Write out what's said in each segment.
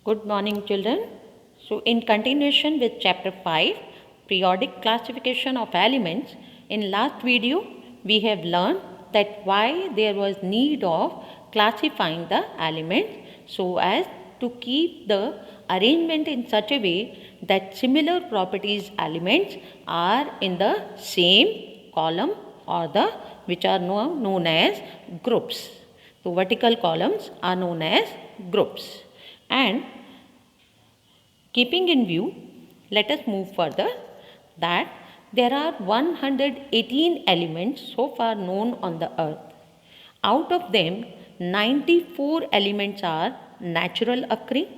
Good morning, children. So, in continuation with chapter 5, periodic classification of elements, in last video we have learned that why there was need of classifying the elements so as to keep the arrangement in such a way that similar properties elements are in the same column or the which are known as groups. So, vertical columns are known as groups. And keeping in view, let us move further that there are 118 elements so far known on the earth. Out of them, 94 elements are natural occurring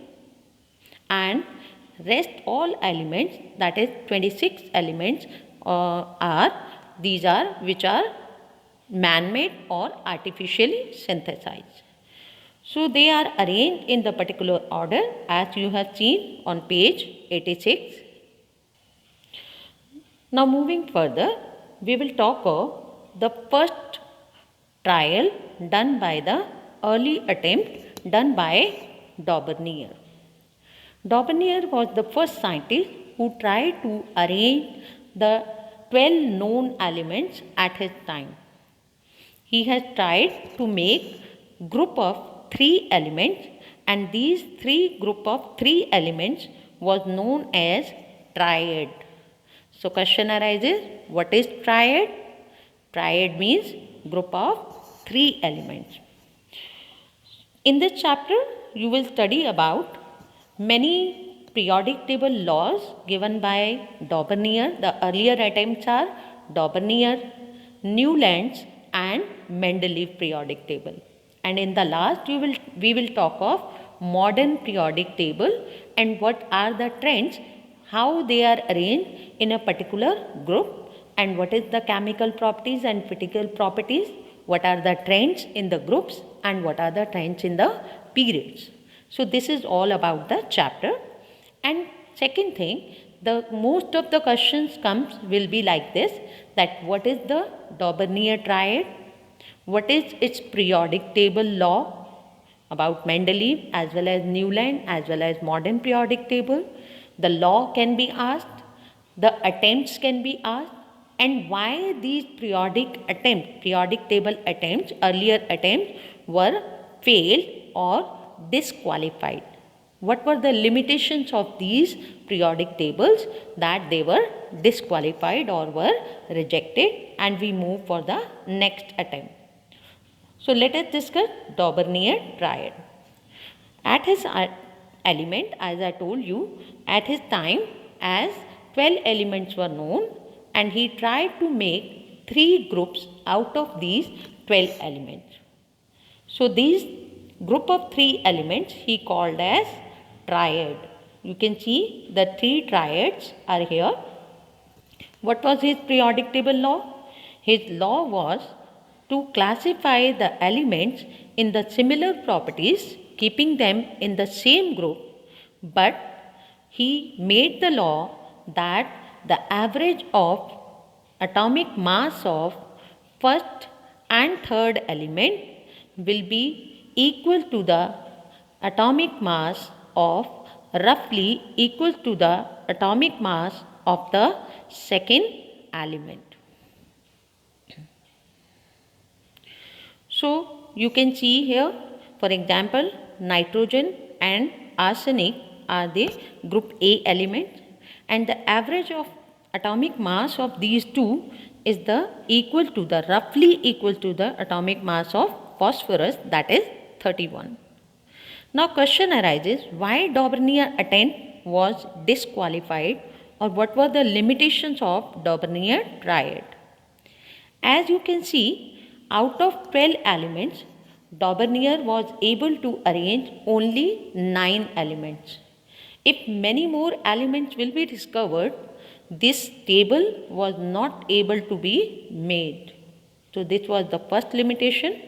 and rest all elements, that is 26 elements are these are which are man-made or artificially synthesized. So they are arranged in the particular order as you have seen on page 86. Now moving further, we will talk of the first trial done by the early attempt done by Daubernier. Daubernier was the first scientist who tried to arrange the 12 known elements at his time. He has tried to make group of 3 elements, and these 3 group of 3 elements was known as triad. So question arises, what is triad? Triad means group of 3 elements. In this chapter you will study about many periodic table laws given by Daubernier. The earlier attempts are Daubernier, Newlands and Mendeleev periodic table. And in the last we will talk of modern periodic table and what are the trends, how they are arranged in a particular group, and what is the chemical properties and physical properties, what are the trends in the groups and what are the trends in the periods. So this is all about the chapter. And second thing, the most of the questions will be like this, that what is the Daubernier triad? What is its periodic table law about Mendeleev as well as Newland as well as modern periodic table? The law can be asked, the attempts can be asked, and why these periodic table attempts, earlier attempts were failed or disqualified. What were the limitations of these periodic tables that they were disqualified or were rejected, and we move for the next attempt. So let us discuss Daubernier triad. At his element, as I told you, at his time as 12 elements were known, and he tried to make 3 groups out of these 12 elements. So these group of 3 elements he called as triad. You can see the 3 triads are here. What was his periodic table law? His law was to classify the elements in the similar properties, keeping them in the same group, but he made the law that the average of atomic mass of first and third element will be equal to the atomic mass of roughly equal to the atomic mass of the second element. So you can see here, for example, nitrogen and arsenic are the group A elements, and the average of atomic mass of these two is roughly equal to the atomic mass of phosphorus, that is 31. Now question arises, why Daubernier attempt was disqualified, or what were the limitations of Daubernier triad? As you can see, out of 12 elements, Daubernier was able to arrange only 9 elements. If many more elements will be discovered, this table was not able to be made. So this was the first limitation.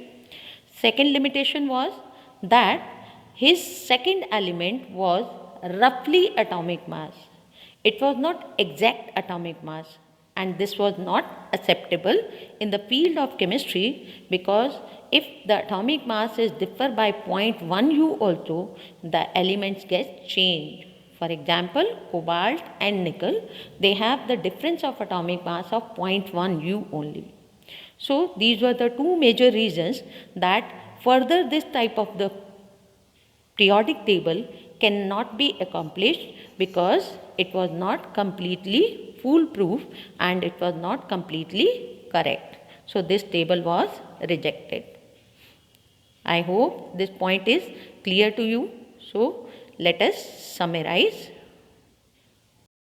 Second limitation was that his second element was roughly atomic mass. It was not exact atomic mass. and this was not acceptable in the field of chemistry, because if the atomic masses differ by 0.1 u also, the elements get changed. For example, cobalt and nickel, they have the difference of atomic mass of 0.1 u only. So these were the two major reasons that further this type of the periodic table cannot be accomplished, because it was not completely foolproof and it was not completely correct. So this table was rejected. I hope this point is clear to you. So let us summarize.